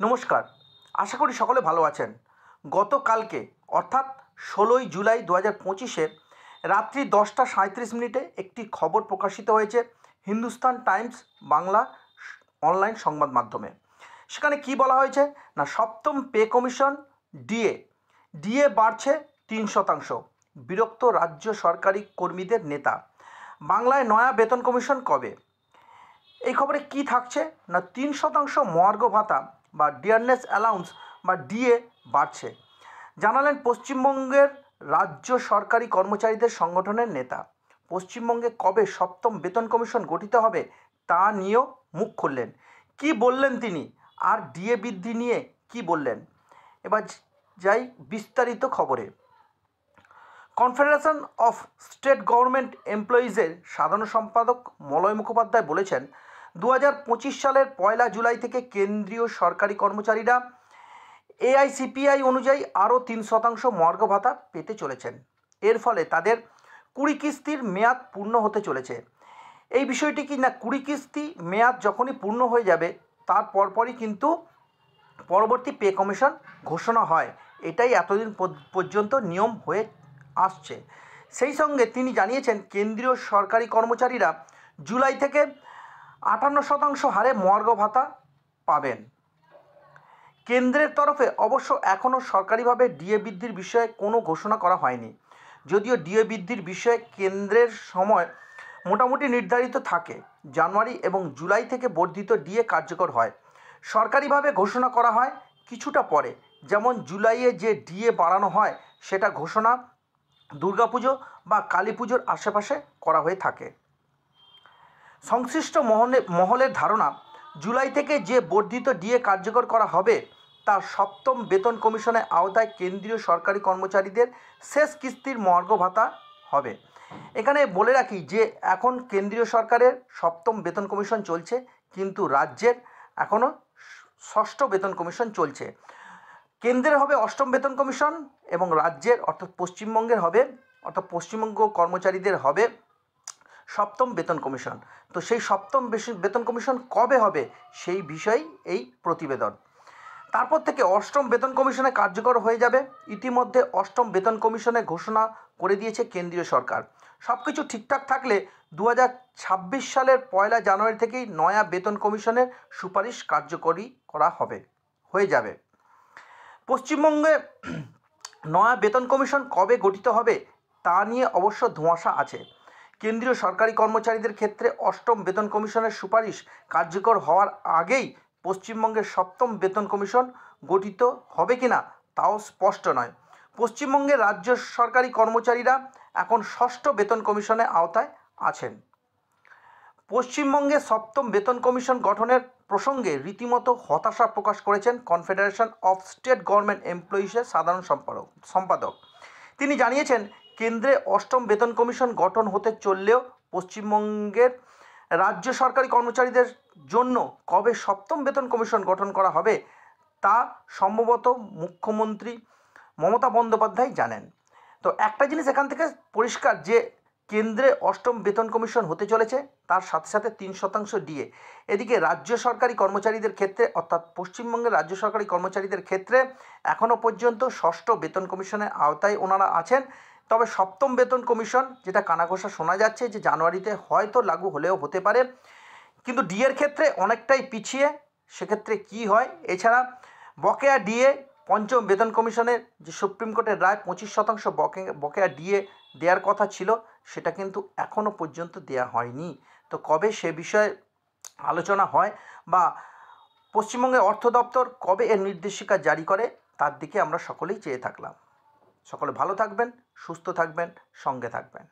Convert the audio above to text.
নমস্কার, আশা করি সকলে ভালো আছেন। গতকালকে অর্থাৎ ১৬ই জুলাই ২০২৫-এ রাত্রি ১০টা ৩৭ মিনিটে একটি খবর প্রকাশিত হয়েছে হিন্দুস্তান টাইমস বাংলা অনলাইন সংবাদ মাধ্যমে। সেখানে কি বলা হয়েছে না, সপ্তম পে কমিশন ডিএ বাড়ছে ৩%। বিরক্ত রাজ্য সরকারি কর্মীদের নেতা। বাংলায় নয়া বেতন কমিশন কবে? এই খবরে কি থাকছে না, ৩% মহার্ঘ ভাতা বা ডিয়ারনেস অ্যালাউন্স বা ডিএ বাড়ছে, জানালেন পশ্চিমবঙ্গের রাজ্য সরকারি কর্মচারীদের সংগঠনের নেতা। পশ্চিমবঙ্গে কবে সপ্তম বেতন কমিশন গঠিত হবে তা নিয়েও মুখ খুললেন। কি বললেন তিনি, আর ডিএ বৃদ্ধি নিয়ে কি বললেন? এবার যাই বিস্তারিত খবরে। কনফেডারেশন অফ স্টেট গভর্নমেন্ট এমপ্লয়িজের সাধারণ সম্পাদক মলয় মুখোপাধ্যায় বলেছেন, ২০২৫ সালের ১ জুলাই থেকে কেন্দ্রীয় সরকারি কর্মচারীরা এআইসিপিআই অনুযায়ী আরও ৩% মহার্ঘ ভাতা পেতে চলেছেন। এর ফলে তাদের ২০ কিস্তির মেয়াদ পূর্ণ হতে চলেছে। এই বিষয়টি কি না, ২০ কিস্তি মেয়াদ যখনই পূর্ণ হয়ে যাবে তার পরপরই কিন্তু পরবর্তী পে কমিশন ঘোষণা হয়। এটাই এতদিন পর্যন্ত নিয়ম হয়ে আসছে। সেই সঙ্গে তিনি জানিয়েছেন, কেন্দ্রীয় সরকারি কর্মচারীরা জুলাই থেকে ৫৮% হারে মহার্ঘ ভাতা পাবেন। কেন্দ্রের তরফে অবশ্য এখনও সরকারিভাবে ডিএ বৃদ্ধির বিষয়ে কোনো ঘোষণা করা হয়নি। যদিও ডিএ বৃদ্ধির বিষয়ে কেন্দ্রের সময় মোটামুটি নির্ধারিত থাকে, জানুয়ারি এবং জুলাই থেকে বর্ধিত ডিএ কার্যকর হয়। সরকারিভাবে ঘোষণা করা হয় কিছুটা পরে, যেমন জুলাইয়ে যে ডিএ বাড়ানো হয় সেটা ঘোষণা দুর্গাপুজো বা কালী পুজোর আশেপাশে করা হয়ে থাকে। সংশ্লিষ্ট মহলের ধারণা, জুলাই থেকে যে বর্ধিত ডিএ কার্যকর করা হবে তা সপ্তম বেতন কমিশনের আওতায় কেন্দ্রীয় সরকারি কর্মচারীদের শেষ কিস্তির মহার্ঘ ভাতা হবে। এখানে বলে রাখি যে এখন কেন্দ্রীয় সরকারের সপ্তম বেতন কমিশন চলছে, কিন্তু রাজ্যের এখনও ষষ্ঠ বেতন কমিশন চলছে। কেন্দ্রের হবে অষ্টম বেতন কমিশন এবং রাজ্যের অর্থাৎ পশ্চিমবঙ্গ কর্মচারীদের হবে সপ্তম বেতন কমিশন। তো সেই সপ্তম বেতন কমিশন কবে হবে সেই বিষয়েই এই প্রতিবেদন। তারপর থেকে অষ্টম বেতন কমিশনে কার্যকর হয়ে যাবে। ইতিমধ্যে অষ্টম বেতন কমিশনে ঘোষণা করে দিয়েছে কেন্দ্রীয় সরকার। সব কিছু ঠিকঠাক থাকলে ২০২৬ সালের ১ জানুয়ারি থেকেই নয়া বেতন কমিশনের সুপারিশ কার্যকরী করা হয়ে যাবে। পশ্চিমবঙ্গে নয়া বেতন কমিশন কবে গঠিত হবে তা নিয়ে অবশ্য ধোঁয়াশা আছে। কেন্দ্রীয় সরকারি কর্মচারীদের ক্ষেত্রে অষ্টম বেতন কমিশনের সুপারিশ কার্যকর হওয়ার আগেই পশ্চিমবঙ্গের সপ্তম বেতন কমিশন গঠিত হবে কিনা তাও স্পষ্ট নয়। পশ্চিমবঙ্গের রাজ্য সরকারি কর্মচারীরা এখন ষষ্ঠ বেতন কমিশনের আওতায় আছেন। পশ্চিমবঙ্গে সপ্তম বেতন কমিশন গঠনের প্রসঙ্গে রীতিমতো হতাশা প্রকাশ করেছেন কনফেডারেশন অফ স্টেট গভর্নমেন্ট এমপ্লয়িজের সাধারণ সম্পাদক। তিনি জানিয়েছেন, কেন্দ্রে অষ্টম বেতন কমিশন গঠন হতে চললেও পশ্চিমবঙ্গের রাজ্য সরকারি কর্মচারীদের জন্য কবে সপ্তম বেতন কমিশন গঠন করা হবে তা সম্ভবত মুখ্যমন্ত্রী মমতা বন্দ্যোপাধ্যায় জানেন। তো একটা জিনিস এখান থেকে পরিষ্কার যে কেন্দ্রে অষ্টম বেতন কমিশন হতে চলেছে, তার সাথে সাথে ৩% ডিএ। এদিকে রাজ্য সরকারি কর্মচারীদের ক্ষেত্রে অর্থাৎ পশ্চিমবঙ্গের রাজ্য সরকারি কর্মচারীদের ক্ষেত্রে এখনও পর্যন্ত ষষ্ঠ বেতন কমিশনের আওতায় ওনারা আছেন। তবে সপ্তম বেতন কমিশন যেটা কানাঘোষা শোনা যাচ্ছে যে জানুয়ারিতে হয়তো লাগু হলেও হতে পারে, কিন্তু ডিএর ক্ষেত্রে অনেকটাই পিছিয়ে। সেক্ষেত্রে কি হয়, এছাড়া বকেয়া ডিএ পঞ্চম বেতন কমিশনের যে সুপ্রিম কোর্টের রায় ২৫% বকেয়া ডিএ দেওয়ার কথা ছিল সেটা কিন্তু এখনও পর্যন্ত দেয়া হয়নি। তো কবে সে বিষয়ে আলোচনা হয় বা পশ্চিমবঙ্গের অর্থ দপ্তর কবে এর নির্দেশিকা জারি করে তার দিকে আমরা সকলেই চেয়ে থাকলাম। সকলে ভালো থাকবেন, সুস্থ থাকবেন, সঙ্গে থাকবেন।